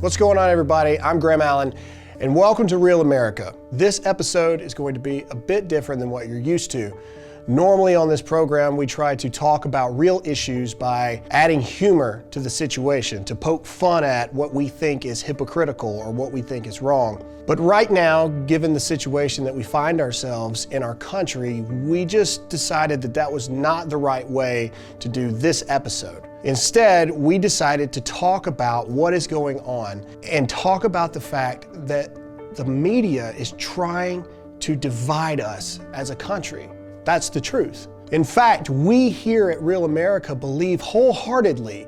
What's going on, everybody? I'm Graham Allen, and welcome to Real America. This episode is going to be a bit different than what you're used to. Normally on this program, we try to talk about real issues by adding humor to the situation, to poke fun at what we think is hypocritical or what we think is wrong. But right now, given the situation that we find ourselves in our country, we just decided that that was not the right way to do this episode. Instead, we decided to talk about what is going on and talk about the fact that the media is trying to divide us as a country. That's the truth. In fact, we here at Real America believe wholeheartedly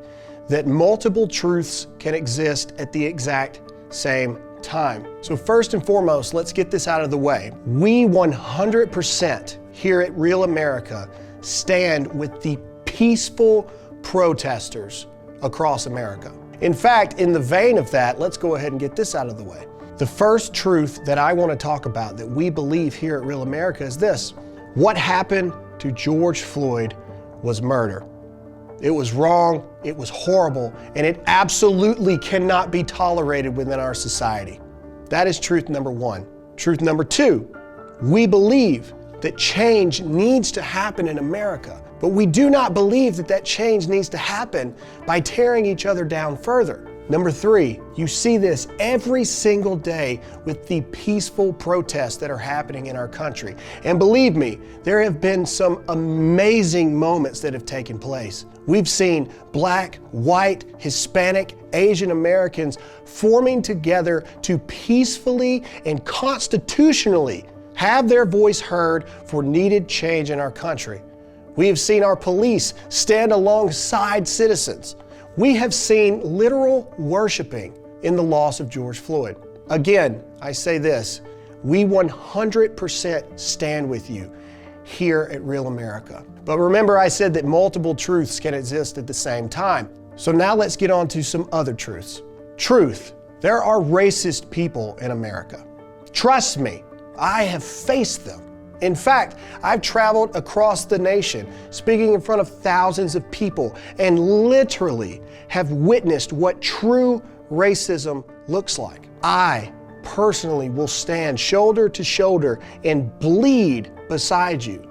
that multiple truths can exist at the exact same time. So first and foremost, let's get this out of the way. We 100% here at Real America stand with the peaceful protesters across America. In fact, in the vein of that, let's go ahead and get this out of the way. The first truth that I want to talk about that we believe here at Real America is this: what happened to George Floyd was murder. It was wrong, it was horrible, and it absolutely cannot be tolerated within our society. That is truth number one. Truth number two, we believe that change needs to happen in America, but we do not believe that that change needs to happen by tearing each other down further. Number three, you see this every single day with the peaceful protests that are happening in our country. And believe me, there have been some amazing moments that have taken place. We've seen Black, white, Hispanic, Asian Americans forming together to peacefully and constitutionally have their voice heard for needed change in our country. We have seen our police stand alongside citizens. We have seen literal worshiping in the loss of George Floyd. Again, I say this, we 100% stand with you here at Real America. But remember, I said that multiple truths can exist at the same time. So now let's get on to some other truths. Truth, there are racist people in America. Trust me, I have faced them. In fact, I've traveled across the nation, speaking in front of thousands of people, and literally have witnessed what true racism looks like. I personally will stand shoulder to shoulder and bleed beside you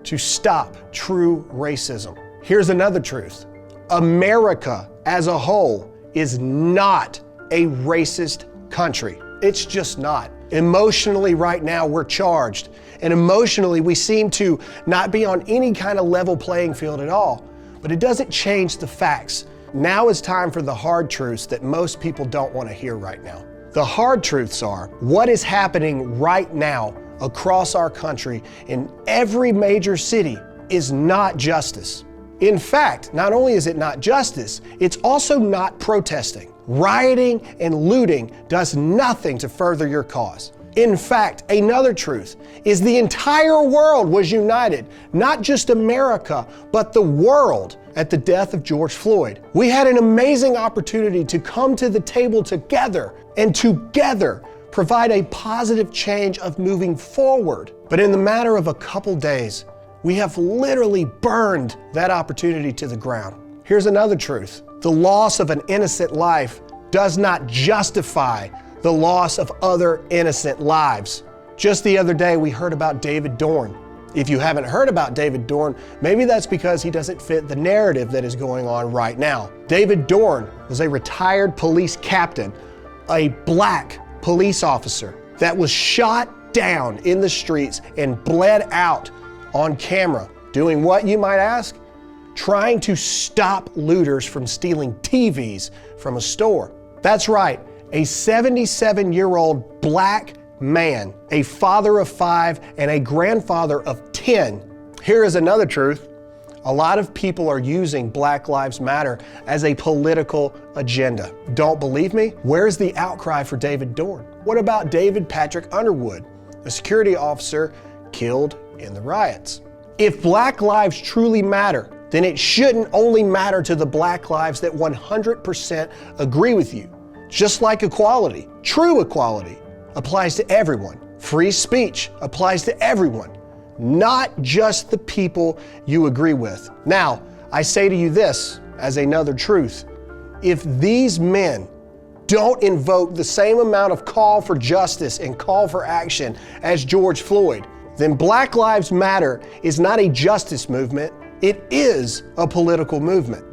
to stop true racism. Here's another truth. America as a whole is not a racist country. It's just not. Emotionally right now we're charged, and emotionally we seem to not be on any kind of level playing field at all. But it doesn't change the facts. Now is time for the hard truths that most people don't want to hear right now. The hard truths are what is happening right now across our country in every major city is not justice. In fact, not only is it not justice, it's also not protesting. Rioting and looting does nothing to further your cause. In fact, another truth is the entire world was united, not just America, but the world at the death of George Floyd. We had an amazing opportunity to come to the table together and together provide a positive change of moving forward. But in the matter of a couple days, we have literally burned that opportunity to the ground. Here's another truth. The loss of an innocent life does not justify the loss of other innocent lives. Just the other day, we heard about David Dorn. If you haven't heard about David Dorn, maybe that's because he doesn't fit the narrative that is going on right now. David Dorn was a retired police captain, a Black police officer that was shot down in the streets and bled out on camera. Doing what, you might ask? Trying to stop looters from stealing TVs from a store. That's right, a 77-year-old Black man, a father of 5 and a grandfather of 10. Here is another truth. A lot of people are using Black Lives Matter as a political agenda. Don't believe me? Where's the outcry for David Dorn? What about David Patrick Underwood, a security officer killed in the riots? If Black lives truly matter, then it shouldn't only matter to the Black lives that 100% agree with you. Just like equality, true equality applies to everyone. Free speech applies to everyone, not just the people you agree with. Now, I say to you this as another truth. If these men don't invoke the same amount of call for justice and call for action as George Floyd, then Black Lives Matter is not a justice movement, it is a political movement.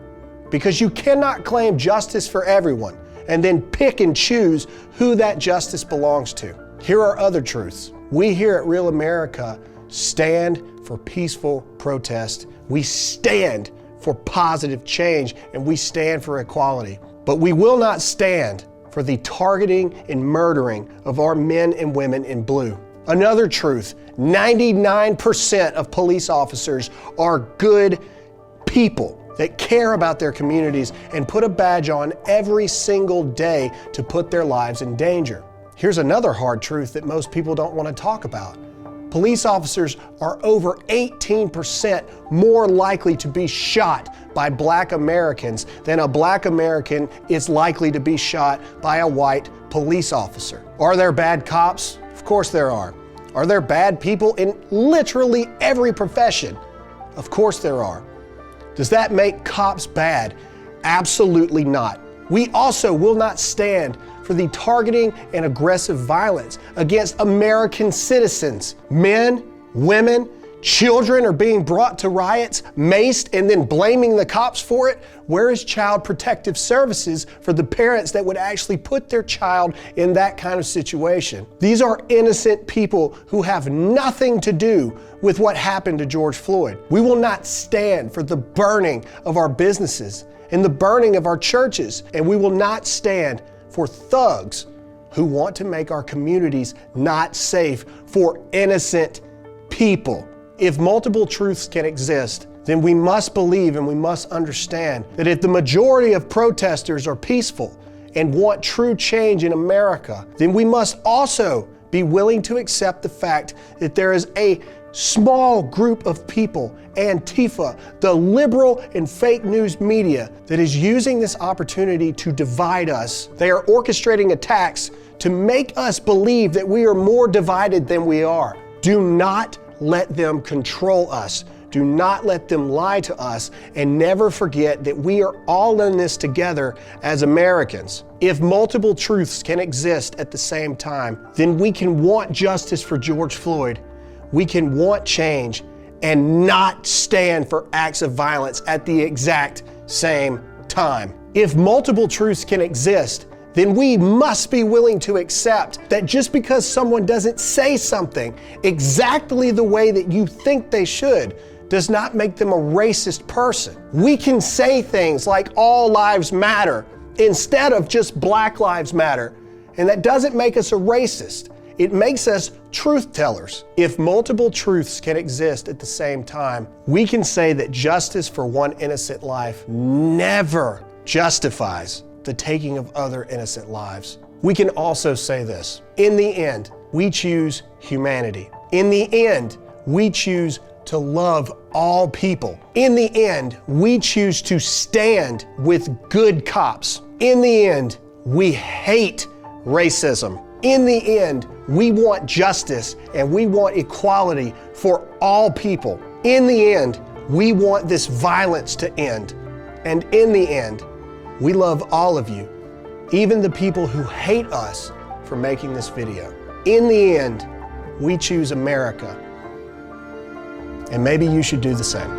Because you cannot claim justice for everyone and then pick and choose who that justice belongs to. Here are other truths. We here at Real America stand for peaceful protest. We stand for positive change, and we stand for equality. But we will not stand for the targeting and murdering of our men and women in blue. Another truth, 99% of police officers are good people that care about their communities and put a badge on every single day to put their lives in danger. Here's another hard truth that most people don't want to talk about. Police officers are over 18% more likely to be shot by Black Americans than a Black American is likely to be shot by a white police officer. Are there bad cops? Of course there are. Are there bad people in literally every profession? Of course there are. Does that make cops bad? Absolutely not. We also will not stand for the targeting and aggressive violence against American citizens. Men, women, children are being brought to riots, maced, and then blaming the cops for it. Where is Child Protective Services for the parents that would actually put their child in that kind of situation? These are innocent people who have nothing to do with what happened to George Floyd. We will not stand for the burning of our businesses and the burning of our churches, and we will not stand for thugs who want to make our communities not safe for innocent people. If multiple truths can exist, then we must believe and we must understand that if the majority of protesters are peaceful and want true change in America, then we must also be willing to accept the fact that there is a small group of people, Antifa, the liberal and fake news media, that is using this opportunity to divide us. They are orchestrating attacks to make us believe that we are more divided than we are. Do not let them control us. Do not let them lie to us, and never forget that we are all in this together as Americans. If multiple truths can exist at the same time, then we can want justice for George Floyd. We can want change and not stand for acts of violence at the exact same time. If multiple truths can exist, then we must be willing to accept that just because someone doesn't say something exactly the way that you think they should does not make them a racist person. We can say things like all lives matter instead of just Black Lives Matter, and that doesn't make us a racist. It makes us truth tellers. If multiple truths can exist at the same time, we can say that justice for one innocent life never justifies the taking of other innocent lives. We can also say this: in the end, we choose humanity. In the end, we choose to love all people. In the end, we choose to stand with good cops. In the end, we hate racism. In the end, we want justice and we want equality for all people. In the end, we want this violence to end. And in the end, we love all of you, even the people who hate us for making this video. In the end, we choose America. And maybe you should do the same.